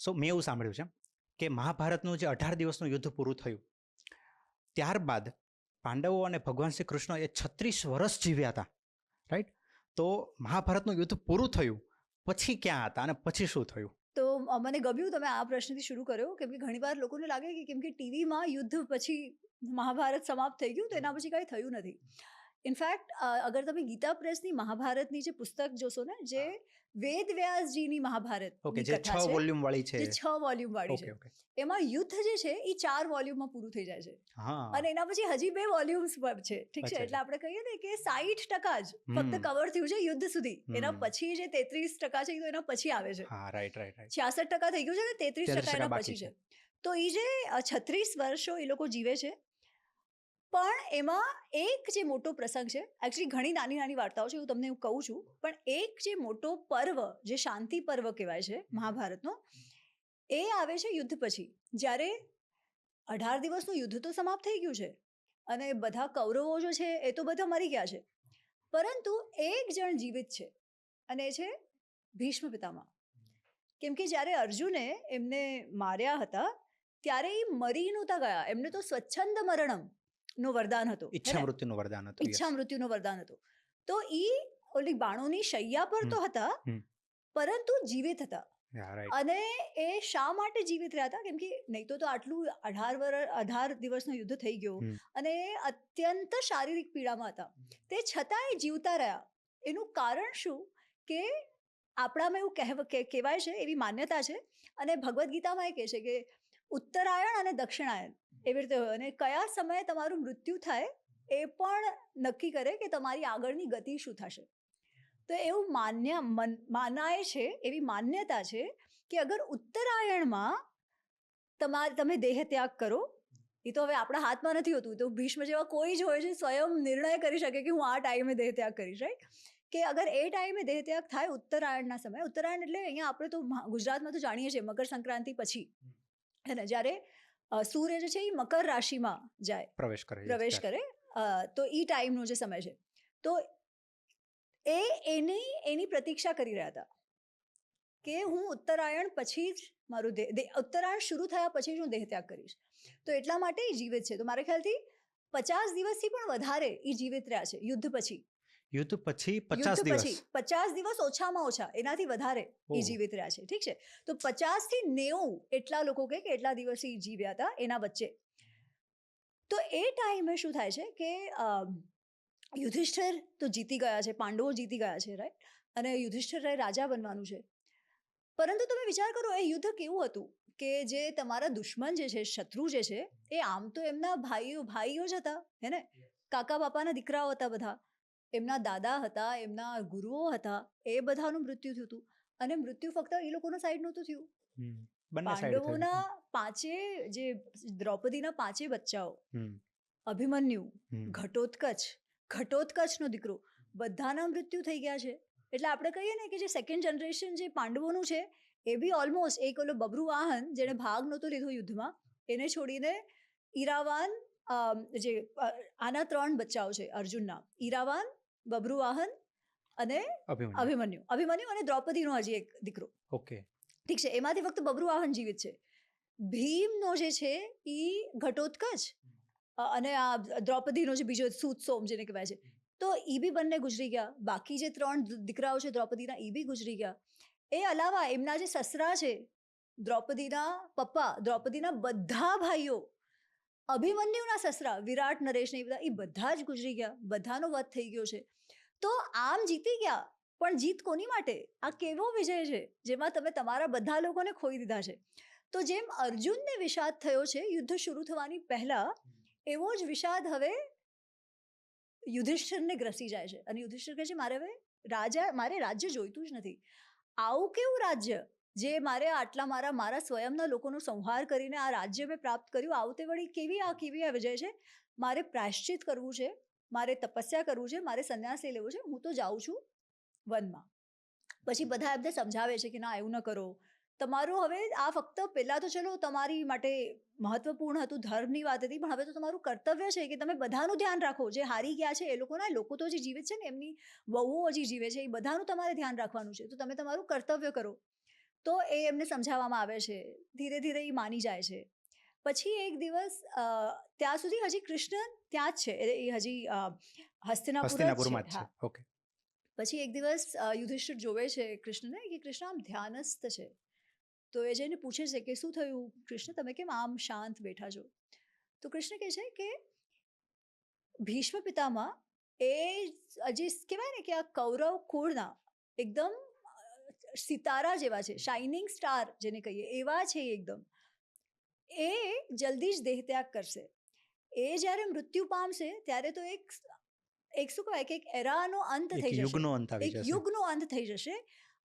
સો મેં એવું સાંભળ્યું છે કે મહાભારતનું જે 18 દિવસનું યુદ્ધ પૂરું થયું ત્યારબાદ પાંડવો અને ભગવાન શ્રી કૃષ્ણ એ 36 વર્ષ જીવ્યા હતા, રાઈટ? તો મહાભારતનું યુદ્ધ પૂરું થયું પછી ક્યાં હતા અને પછી શું થયું? તો મને ગમ્યું તમે આ પ્રશ્નથી શરૂ કર્યો, કેમ કે ઘણીવાર લોકોને લાગે કે કેમ કે ટીવીમાં યુદ્ધ પછી મહાભારત સમાપ્ત થઈ ગયું તો એના પછી કાંઈ થયું નથી. ઇનફેક્ટ અગર તમે ગીતા પ્રેસની મહાભારતની જે પુસ્તક જોશો ને, જે વેદ વ્યાસજીની મહાભારત, ઓકે, જે 6 વોલ્યુમ વાળી છે, જે 6 વોલ્યુમ વાળી છે, એમાં યુદ્ધ જે છે એ 4 વોલ્યુમમાં પૂરું થઈ જાય છે. અને એના પછી હજી 2 વોલ્યુમ્સ છે, ઠીક છે? એટલે આપણે કહીએ ને કે 60% જ ફક્ત કવર થયું છે યુદ્ધ સુધી. એના પછી જે 33% છે તો એના પછી આવે છે. 66% થઈ ગયું છે ને 33% એના પછી છે. તો એ જે 36 વર્ષો એ લોકો જીવે છે, પણ એમાં એક જે મોટો પ્રસંગ છે, એકચ્યુઅલી ઘણી નાની નાની વાર્તાઓ છે, હું તમને એવું કહું છું, પણ એક જે મોટો પર્વ, જે શાંતિ પર્વ કહેવાય છે મહાભારતનો, એ આવે છે યુદ્ધ પછી. જ્યારે 18 દિવસનું યુદ્ધ તો સમાપ્ત થઈ ગયું છે અને બધા કૌરવો જો છે એ તો બધા મરી ગયા છે, પરંતુ એક જણ જીવિત છે અને એ છે ભીષ્મ પિતામહ. કેમ કે જ્યારે અર્જુને એમને માર્યા હતા ત્યારે એ મરી નહોતા ગયા, એમને તો સ્વચ્છંદ મરણમ નો વરદાન હતો, ઈચ્છા મૃત્યુનું વરદાન હતું. ઈચ્છા મૃત્યુનું વરદાન હતું. તો એ ઓલી બાણોની શૈયા પર તો હતા, પરંતુ જીવિત હતા. અને એ શા માટે જીવિત રહ્યા હતા? કેમ કે નહીં તો આટલું 18 દિવસનો યુદ્ધ થઈ ગયો અને અત્યંત શારીરિક પીડામાં હતા, તે છતાં એ જીવતા રહ્યા. એનું કારણ શું? કે આપણામાં એવું કહેવાય છે, એવી માન્યતા છે, અને ભગવદ્ ગીતામાં એ કહે છે કે ઉત્તરાયણ અને દક્ષિણાયન એવી રીતે હોય, અને કયા સમયે તમારું મૃત્યુ થાય એ પણ નક્કી કરે કે તમારી આગળની ગતિ શું થશે. તો એવું માનાય છે, એવી માન્યતા છે કે અગર ઉત્તરાયણમાં તમે દેહ ત્યાગ કરો, એ તો હવે આપણા હાથમાં નથી હોતું, તો ભીષ્મ જેવા કોઈ જ હોય છે સ્વયં નિર્ણય કરી શકે કે હું આ ટાઈમે દેહ ત્યાગ કરીશ, રાઈટ? કે અગર એ ટાઈમે દેહ ત્યાગ થાય ઉત્તરાયણના સમયે, ઉત્તરાયણ એટલે અહીંયા આપણે તો ગુજરાતમાં તો જાણીએ છીએ મકર સંક્રાંતિ પછી, હે ને, જ્યારે સૂર્ય જે છે એ મકર રાશિમાં જાય, પ્રવેશ કરે, તો એ ટાઈમનો જે સમય છે, તો એની પ્રતીક્ષા કરી રહ્યા હતા કે હું ઉત્તરાયણ પછી જ મારું ઉત્તરાયણ શરૂ થયા પછી જ હું દેહ ત્યાગ કરીશ. તો એટલા માટે એ જીવિત છે. તો મારા ખ્યાલથી 50 દિવસથી પણ વધારે એ જીવિત રહ્યા છે યુદ્ધ પછી. યુદ્ધ પછી 50 દિવસ ઓછામાં ઓછા, એનાથી વધારે એ જીવિત રહ્યા છે, ઠીક છે? તો 50 થી 90 એટલા લોકો કે એટલા દિવસ એ જીવ્યા હતા એના વચ્ચે. તો એ ટાઈમે શું થાય છે કે યુધિષ્ઠિર તો જીતી ગયા છે, પાંડવો જીતી ગયા છે, રાઈટ? અને યુધિષ્ઠિરે રાજા બનવાનું છે. પરંતુ તમે વિચાર કરો એ યુદ્ધ કેવું હતું કે જે તમારા દુશ્મન જે છે, શત્રુ જે છે, એ આમ તો એમના ભાઈઓ જ હતા, હે ને? કાકા બાપાના દીકરાઓ હતા બધા, એમના દાદા હતા, એમના ગુરુઓ હતા, એ બધાનું મૃત્યુ થયું હતું. અને મૃત્યુ ફક્ત એ લોકોના સાઈડ નહોતું થયું, પાંડવોના 5 જે દ્રૌપદીના 5 બચ્ચાઓ, અભિમન્યુ, ઘટોત્કચનો દીકરો, બધાના મૃત્યુ થઈ ગયા છે. એટલે આપણે કહીએ ને કે જે સેકન્ડ જનરેશન જે પાંડવોનું છે એ બી ઓલમોસ્ટ, એક ઓલો બબ્રુવાહન જેને ભાગ નહોતો લીધો યુદ્ધમાં, એને છોડીને ઈરાવાન, જે આના 3 બચ્ચાઓ છે અર્જુનના, ઈરાવાન, બબ્રુવાહન અને અભિમન્યુ અને દ્રૌપદીનો હજી એક દીકરો, ઓકે, ઠીક છે? એમાંથી ફક્ત બબ્રુવાહન જીવિત છે. ભીમનો જે છે એ ઘટોત્કચ અને આ દ્રૌપદીનો જે બીજો સૂતસોમ જેને કહેવાય છે, તો એ બી બંને ગુજરી ગયા. બાકી જે 3 દીકરાઓ છે દ્રૌપદીના, એ બી ગુજરી ગયા. એ અલાવા એમના જે સસરા છે, દ્રૌપદીના પપ્પા, દ્રૌપદીના બધા ભાઈઓ, અભિમન્યુના સસરા વિરાટ, નરેશ ને એ બધા જ ગુજરી ગયા, બધાનો વધ થઈ ગયો છે. તો આમ જીતી ગયા, પણ જીત કોની માટે? આ કેવો વિજય છે જેમાં તમે તમારા બધા લોકોને ખોઈ દીધા છે. તો જેમ અર્જુનને વિષાદ થયો છે યુદ્ધ શરૂ થવાની પહેલા, એવો જ વિષાદ હવે યુધિષ્ઠિરને ગ્રસી જાય છે. અને યુધિષ્ઠિર કહે છે મારે રાજ્ય જોઈતું જ નથી. આવું કેવું રાજ્ય જે મારે આટલા મારા સ્વયંના લોકોનો સંહાર કરીને આ રાજ્ય મેં પ્રાપ્ત કર્યું, આવું તે વળી કેવી આ વિજય છે? મારે પ્રાયશ્ચિત કરવું છે, મારે તપસ્યા કરવું છે, મારે સંન્યાસ લઈ લેવો છે, હું તો જાઉં છું વનમાં. પછી બધા એમને સમજાવે છે કે ના, એવું ન કરો, તમારું હવે આ ફક્ત પહેલાં તો ચલો તમારી માટે મહત્વપૂર્ણ હતું, ધર્મની વાત હતી, પણ હવે તો તમારું કર્તવ્ય છે કે તમે બધાનું ધ્યાન રાખો. જે હારી ગયા છે એ લોકો તો જે જીવિત છે ને, એમની વહુઓ હજી જીવે છે, એ બધાનું તમારે ધ્યાન રાખવાનું છે. તો તમે તમારું કર્તવ્ય કરો. તો એ એમને સમજાવવામાં આવે છે, ધીરે ધીરે એ માની જાય છે. પછી એક દિવસ ત્યાં સુધી હજી કૃષ્ણ ત્યાં જ છે, એ હજી હસ્તિનાપુર જ હસ્તિનાપુરમાં છે. જ હા. છે. ઓકે. પછી એક દિવસ યુધિષ્ઠિર જોવે છે કૃષ્ણને કે કૃષ્ણ આમ ધ્યાનસ્થ છે. તો એ જઈને પૂછે છે કે શું થયું કૃષ્ણ, તમે કેમ આમ શાંત બેઠા છો? તો કૃષ્ણ કહે છે કે ભીષ્મ પિતામાં એ હજી કહેવાય ને કે આ કૌરવ કુળના એકદમ સિતારા જેવા છે, શાઇનિંગ સ્ટાર જેને કહીએ એવા છે એકદમ. એ જલ્દી જ દેહ ત્યાગ કરશે. એ જ્યારે મૃત્યુ પામશે ત્યારે તો એક શું કહેવાય કે એક એરાનો અંત થઈ એક જશે, યુગનો અંત આવી એક જશે. યુગનો અંત થઈ જશે.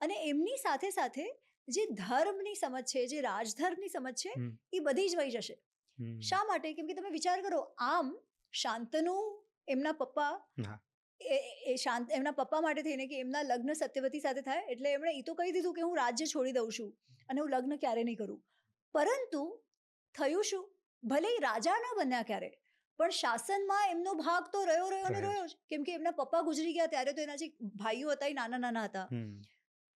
અને એમની સાથે સાથે જે ધર્મની સમજ છે, જે રાજધર્મની સમજ છે, હમ. એ બધી જ વહી જશે. હમ. શા માટે? કેમ કે તમે વિચાર કરો, આમ શાંતનુ એમના પપ્પા હા. એ શાંત એમના પપ્પા માટે થઈને કે એમના લગ્ન સત્યવતી સાથે થાય એટલે એમણે એ તો કહી દીધું કે હું રાજ્ય છોડી દઉં છું અને હું લગ્ન ક્યારે નહીં કરું. પરંતુ થયું શું? ભલે એ રાજા ન બન્યા ક્યારે, પણ શાસનમાં એમનો ભાગ તો રહ્યો ને રહ્યો જ. કેમ કે એમના પપ્પા ગુજરી ગયા ત્યારે તો એના જે ભાઈઓ હતા એ નાના નાના હતા.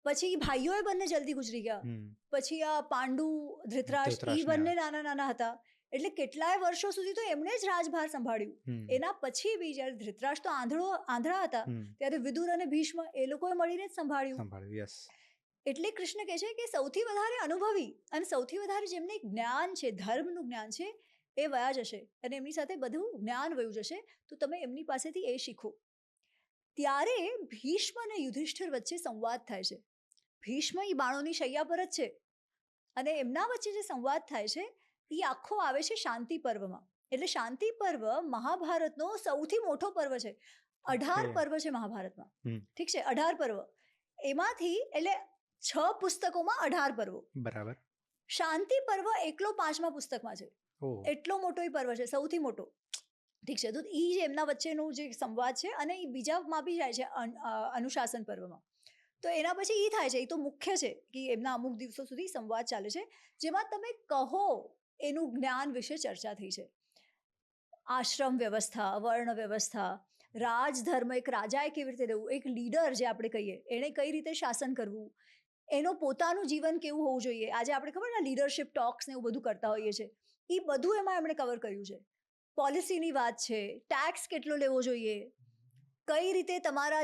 પછી ભાઈઓએ બંને જલ્દી ગુજરી ગયા. પછી આ પાંડુ, ધૃતરાષ્ટ્ર, એ બંને નાના નાના હતા. એટલે કેટલાય વર્ષો સુધી તો એમણે જ રાજભાર સંભાળ્યું. એના પછી બી જ્યારે ધૃતરાષ્ટ્ર તો આંધળા હતા ત્યારે વિદુર અને ભીષ્મ એ લોકોએ મળીને જ સંભાળ્યું. એટલે કૃષ્ણ કહે છે કે સૌથી વધારે અનુભવી અને સૌથી વધારે જેમને જ્ઞાન છે, ધર્મનું જ્ઞાન છે, એ વયા જશે અને એમની સાથે બધું જ્ઞાન વયું જશે. તો તમે એમની પાસેથી એ શીખો. ત્યારે ભીષ્મ અને યુધિષ્ઠિર વચ્ચે સંવાદ થાય છે. ભીષ્મ એ બાણોની શૈયા પર જ છે અને એમના વચ્ચે જે સંવાદ થાય છે એ આખો આવે છે શાંતિ પર્વમાં. એટલે શાંતિ પર્વ મહાભારતનો સૌથી મોટો પર્વ છે. 18 પર્વ છે મહાભારતમાં. ઠીક છે, 18 પર્વ. એમાંથી એટલે 6 પુસ્તકોમાં 18 પર્વો. બરાબર. શાંતિ પર્વ એકલો 5મા પુસ્તકમાં છે. એટલો મોટો એ પર્વ છે, સૌથી મોટો. ઠીક છે. તો એ જે એમના વચ્ચેનું જે સંવાદ છે અને એ બીજામાં બી જાય છે અનુશાસન પર્વમાં. તો એના પછી એ થાય છે, એ તો મુખ્ય છે કે એમના અમુક દિવસો સુધી સંવાદ ચાલે છે જેમાં તમે કહો એનું જ્ઞાન વિશે ચર્ચા થઈ છે. આશ્રમ વ્યવસ્થા, વર્ણ વ્યવસ્થા, રાજધર્મ, એક રાજાએ કેવી રીતે રહેવું, એક લીડર જે આપણે કહીએ એણે કઈ રીતે શાસન કરવું, એનો પોતાનું જીવન કેવું હોવું જોઈએ. આજે આપણે ખબર ને લીડરશિપ ટોક્સ ને એવું બધું કરતા હોઈએ છીએ, એ બધું એમાં એમણે કવર કર્યું છે. પોલિસીની વાત છે, ટેક્સ કેટલો લેવો જોઈએ, કઈ રીતે તમારા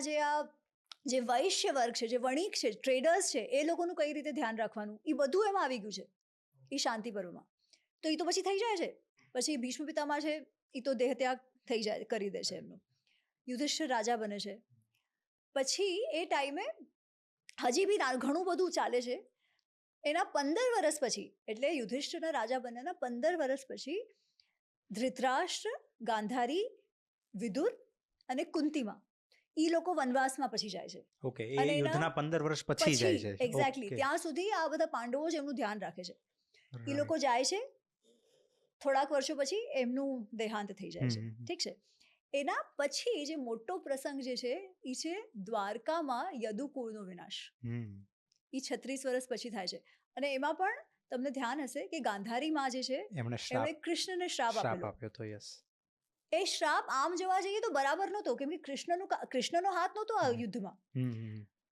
જે વૈશ્ય વર્ગ છે, જે વણિક છે, ટ્રેડર્સ છે, એ લોકોનું કઈ રીતે ધ્યાન રાખવાનું, એ બધું એમાં આવી ગયું છે એ શાંતિ પર્વમાં. તો એ તો પછી થઈ જાય છે. પછી ભીષ્મ પિતામહ છે એ તો દેહ ત્યાગ થઈ જાય, કરી દે છે એમનું. યુધિષ્ઠિર રાજા બને છે. પછી એ ટાઈમે હજી બી ઘણું બધું ચાલે છે. એના 15 વર્ષ પછી, એટલે યુધિષ્ઠિરના રાજા બન્યાના 15 વર્ષ પછી ધૃતરાષ્ટ્ર, ગાંધારી, વિદુર અને કુંતીમાં એ લોકો વનવાસમાં પછી જાય છે. ઓકે, એ યુદ્ધના 15 વર્ષ પછી જાય છે. એક્ઝેક્ટલી. ત્યાં સુધી આ બધા પાંડવો જ એમનું ધ્યાન રાખે છે. એ લોકો જાય છે, થોડાક વર્ષો પછી એમનું દેહાંત થઈ જાય છે. ઠીક છે. એના પછી જે મોટો પ્રસંગ જે છે એ છે દ્વારકામાં યદુકુળનો વિનાશ. એ 36 વર્ષ પછી થાય છે. અને એમાં પણ તમને ધ્યાન હશે કે ગાંધારીમાં જે છે એમણે કૃષ્ણને શ્રાપ આપ્યો. એ શ્રાપ આમ જોવા જઈએ તો બરાબર નહોતો, કેમ કે કૃષ્ણનો હાથ નહોતો આ યુદ્ધમાં.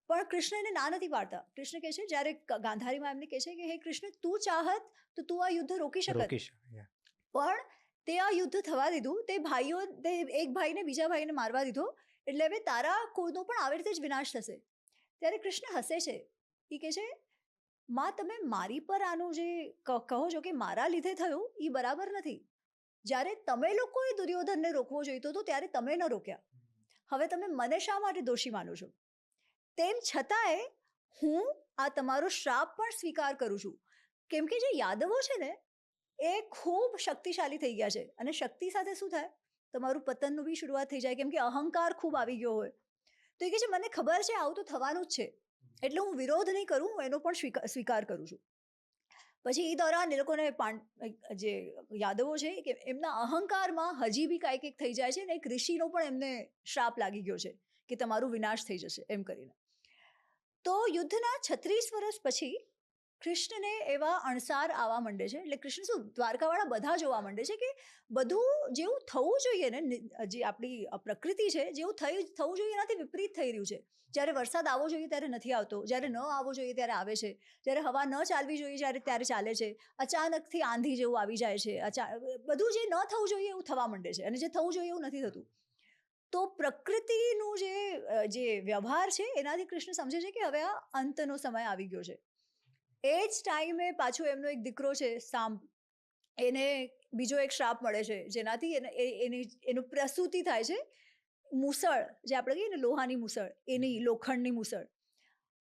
પણ કૃષ્ણ એને ના નથી પાડતા. કૃષ્ણ કહે છે, જ્યારે ગાંધારીમાં એમને કહે છે કે હે કૃષ્ણ, તું ચાહત તો તું આ યુદ્ધ રોકી શકત, પણ તે આ યુદ્ધ થવા દીધું. તે એક ભાઈને બીજા ભાઈને મારવા દીધો, એટલે હવે તારા કુળનો પણ આવી રીતે જ વિનાશ થશે. ત્યારે કૃષ્ણ હસે છે. એ કહે છે, માં તમે મારી પર આનું જે કહો છો કે મારા લીધે થયું, એ બરાબર નથી. જ્યારે તમે લોકોએ દુર્યોધનને રોકવો જોઈતો હતો ત્યારે તમે ન રોક્યા. હવે તમે મને શા માટે દોષી માનો છો? તેમ છતાંય હું આ તમારો શ્રાપ પણ સ્વીકાર કરું છું. કેમ કે જે યાદવો છે ને એ ખૂબ શક્તિશાળી થઈ ગયા છે, અને શક્તિ સાથે શું થાય, તમારું પતનનું બી શરૂઆત થઈ જાય, કેમ કે અહંકાર ખૂબ આવી ગયો હોય. તો એ કહે છે, મને ખબર છે આવું તો થવાનું જ છે, એટલે હું વિરોધ નહીં કરું, હું એનો પણ સ્વીકાર કરું છું. પછી એ દોરાન એ લોકોને જે યાદવો છે કે એમના અહંકારમાં હજી બી કાંઈક એક થઈ જાય છે ને એક ઋષિનો પણ એમને શ્રાપ લાગી ગયો છે કે તમારું વિનાશ થઈ જશે એમ કરીને. તો યુદ્ધના 36 વર્ષ પછી કૃષ્ણને એવા અણસાર આવવા માંડે છે, એટલે કૃષ્ણ શું દ્વારકાવાળા બધા જોવા માંડે છે કે બધું જેવું થવું જોઈએ ને, જે આપણી પ્રકૃતિ છે જેવું થવું જોઈએ એનાથી વિપરીત થઈ રહ્યું છે. જ્યારે વરસાદ આવવો જોઈએ ત્યારે નથી આવતો, જ્યારે ન આવવો જોઈએ ત્યારે આવે છે, જ્યારે હવા ન ચાલવી જોઈએ ત્યારે ચાલે છે, અચાનકથી આંધી જેવું આવી જાય છે, બધું જે ન થવું જોઈએ એવું થવા માંડે છે, અને જે થવું જોઈએ એવું નથી થતું. તો પ્રકૃતિનું જે વ્યવહાર છે એનાથી કૃષ્ણ સમજે છે કે હવે આ અંતનો સમય આવી ગયો છે. એ જ ટાઈમે પાછો એમનો એક દીકરો છે સાંબ, એને બીજો એક શ્રાપ મળે છે જેનાથી એનું પ્રસૂતિ થાય છે. મૂસળ જે આપણે કહીએ ને, લોહાની મૂસળ, એની લોખંડની મૂસળ.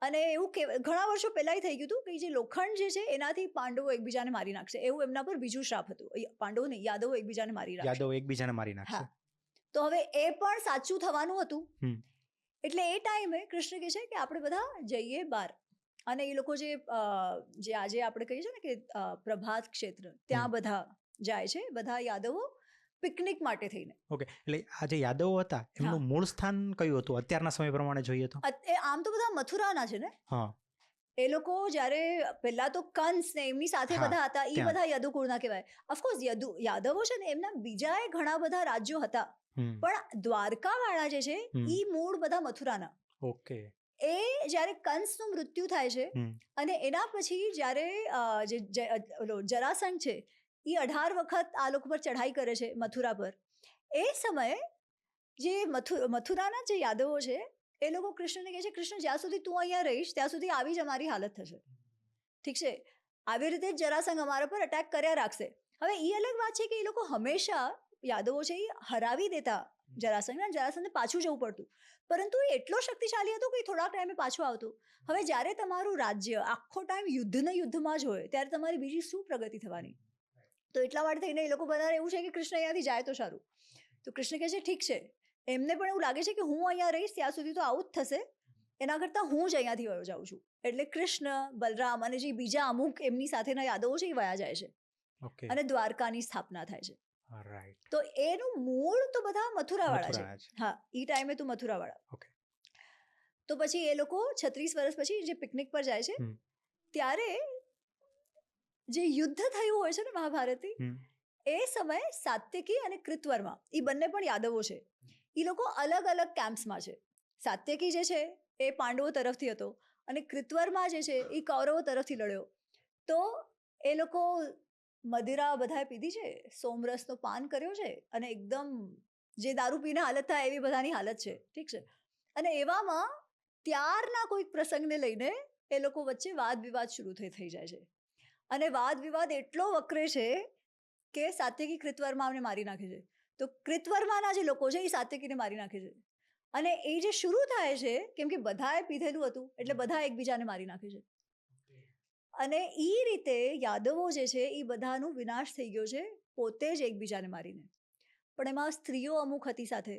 અને એવું કે ઘણા વર્ષો પહેલાં થઈ ગયું હતું કે જે લોખંડ જે છે એનાથી પાંડવો એકબીજાને મારી નાખશે, એવું એમના પર બીજું શ્રાપ હતું. પાંડવો નહીં, યાદવો એકબીજાને મારી નાખશે. યાદવ એકબીજાને મારી નાખશે. તો હવે એ પણ સાચું થવાનું હતું. એટલે એ ટાઈમે કૃષ્ણ કહે છે કે આપણે બધા જઈએ બહાર, અને એ લોકો જે આજે આપણે કહીએ છીએ ને કે પ્રભાત ક્ષેત્ર, ત્યાં બધા જાય છે, બધા યાદવો પિકનિક માટે થઈને. ઓકે, એટલે આ જે યાદવો હતા એમનું મૂળ સ્થાન કયું હતું અત્યારના સમય પ્રમાણે જોઈએ તો? આમ તો બધા મથુરાના છે ને. એ લોકો જ્યારે પહેલા તો કંસ ને એમની સાથે બધા હતા, એ બધા યદુકુળના કહેવાય. ઓફકોર્સ યાદવો છે ને એમના બીજાએ ઘણા બધા રાજ્યો હતા, પણ દ્વારકા વાળા જે છે એ મૂળ બધા મથુરાના. ઓકે. એ જ્યારે કંસનું મૃત્યુ થાય છે અને એના પછી જ્યારે જરાસંઘ છે એ 18 વખત આ લોકો પર ચઢાઈ કરે છે મથુરા પર, એ સમયે જે મથુરાના જે યાદવો છે એ લોકો કૃષ્ણને કહે છે, કૃષ્ણ જ્યાં સુધી તું અહીંયા રહીશ ત્યાં સુધી આવી જ અમારી હાલત થશે, ઠીક છે? આવી રીતે જ જરાસંઘ અમારા પર અટેક કર્યા રાખશે. હવે એ અલગ વાત છે કે એ લોકો હંમેશા યાદવો છે એ હરાવી દેતા જરાસંઘને પાછું જવું પડતું, પરંતુ એ એટલો શક્તિશાળી હતો કે થોડાક ટાઈમે પાછો આવતો. હવે જ્યારે તમારું રાજ્ય આખો ટાઈમ યુદ્ધમાં જ હોય ત્યારે તમારી બીજી શું પ્રગતિ થવાની? તો એટલા માટે થઈને એ લોકો બધા એવું છે કે કૃષ્ણ અહીંયાથી જાય તો સારું. તો કૃષ્ણ કહે છે ઠીક છે, એમને પણ એવું લાગે છે કે હું અહીંયા રહીશ ત્યાં સુધી તો આવું જ થશે, એના કરતાં હું જ અહીંયાથી વયો જાઉં છું. એટલે કૃષ્ણ, બલરામ અને જે બીજા અમુક એમની સાથેના યાદવો છે એ વયા જાય છે અને દ્વારકાની સ્થાપના થાય છે. તો એનું મૂળ તો બધા મથુરાવાળા છે. હા, એ ટાઈમે તો મથુરાવાળા. તો પછી એ લોકો 36 વર્ષ પછી જે પિકનિક પર જાય છે ત્યારે જે યુદ્ધ થયું હોય છે ને મહાભારતની, એ સમયે સાત્યકી અને કૃતવર્મા એ બંને પણ યાદવો છે. એ લોકો અલગ અલગ કેમ્પ્સમાં છે. સાત્યકી જે છે એ પાંડવો તરફથી હતો અને કૃતવર્મા જે છે એ કૌરવો તરફથી લડ્યો. તો એ લોકો મદિરા બધાએ પીધી છે, સોમરસનો પાન કર્યો છે, અને એકદમ જે દારૂ પીને હાલત થાય એવી બધાની હાલત છે, ઠીક છે? અને એવામાં ત્યારના કોઈક પ્રસંગને લઈને એ લોકો વચ્ચે વાદ વિવાદ શરૂ થઈ જાય છે, અને વાદ વિવાદ એટલો વકરે છે કે સાત્યકી કૃતવર્માને મારી નાખે છે. તો કૃતવર્માના જે લોકો છે એ સાત્યકીને મારી નાખે છે, અને એ જે શરૂ થાય છે કેમ કે બધાએ પીધેલું હતું એટલે બધા એકબીજાને મારી નાખે છે. અને એ રીતે યાદવો જે છે એ બધાનું વિનાશ થઈ ગયો છે પોતે જ એકબીજાને મારીને. પણ એમાં સ્ત્રીઓ અમુક હતી સાથે,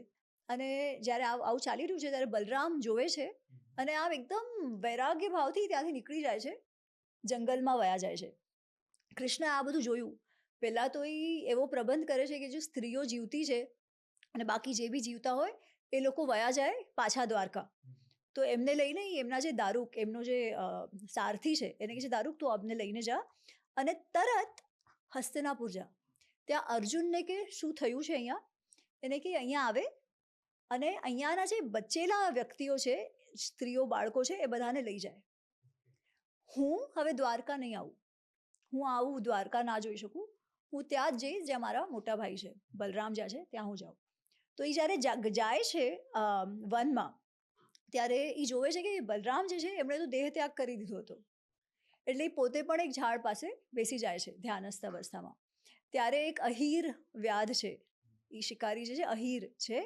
અને જ્યારે આવું ચાલી રહ્યું છે ત્યારે બલરામ જોવે છે અને આમ એકદમ વૈરાગ્ય ભાવથી ત્યાંથી નીકળી જાય છે, જંગલમાં વયા જાય છે. કૃષ્ણ આ બધું જોયું. પહેલાં તો એ એવો પ્રબંધ કરે છે કે જો સ્ત્રીઓ જીવતી છે અને બાકી જે બી જીવતા હોય એ લોકો વયા જાય પાછા દ્વારકા. તો એમને લઈને એમના જે દારૂક, એમનો જે સારથી છે એને કહે છે, દારૂક તું અમને લઈને જા અને તરત હસ્તિનાપુર જા. ત્યાં અર્જુનને કે શું થયું છે અહીંયા, એને કે અહીંયા આવે અને અહીંયાના જે બચેલા વ્યક્તિઓ છે, સ્ત્રીઓ, બાળકો છે, એ બધાને લઈ જાય. હું હવે દ્વારકા નહીં આવું, હું આવું દ્વારકા ના જોઈ શકું, હું ત્યાં જ જઈશ જ્યાં મારા મોટા ભાઈ છે બલરામ જ્યાં છે ત્યાં હું જાઉં. તો એ જ્યારે જાય છે વનમાં, ત્યારે એ જોવે છે કે બલરામ જે છે એમણે તો દેહ ત્યાગ કરી દીધો હતો, એટલે એ પોતે પણ એક ઝાડ પાસે બેસી જાય છે ધ્યાનસ્થ અવસ્થામાં. ત્યારે એક અહીર વ્યાધ છે, એ શિકારી જે છે અહીર છે,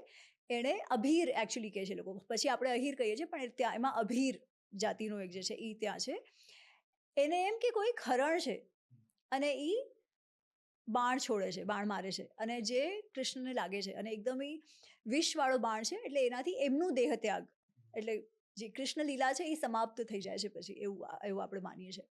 એણે અભીર એકચ્યુઅલી કહે છે લોકો, પછી આપણે અહીર કહીએ છીએ પણ ત્યાં એમાં અભીર જાતિનો એક જે છે એ ત્યાં છે. એને એમ કે કોઈ હરણ છે અને એ બાણ છોડે છે, બાણ મારે છે, અને જે કૃષ્ણને લાગે છે અને એકદમ એ વિષવાળો બાણ છે, એટલે એનાથી એમનું દેહ ત્યાગ, એટલે જે કૃષ્ણ લીલા છે એ સમાપ્ત થઈ જાય છે પછી, એવું આપણે માનીએ છીએ.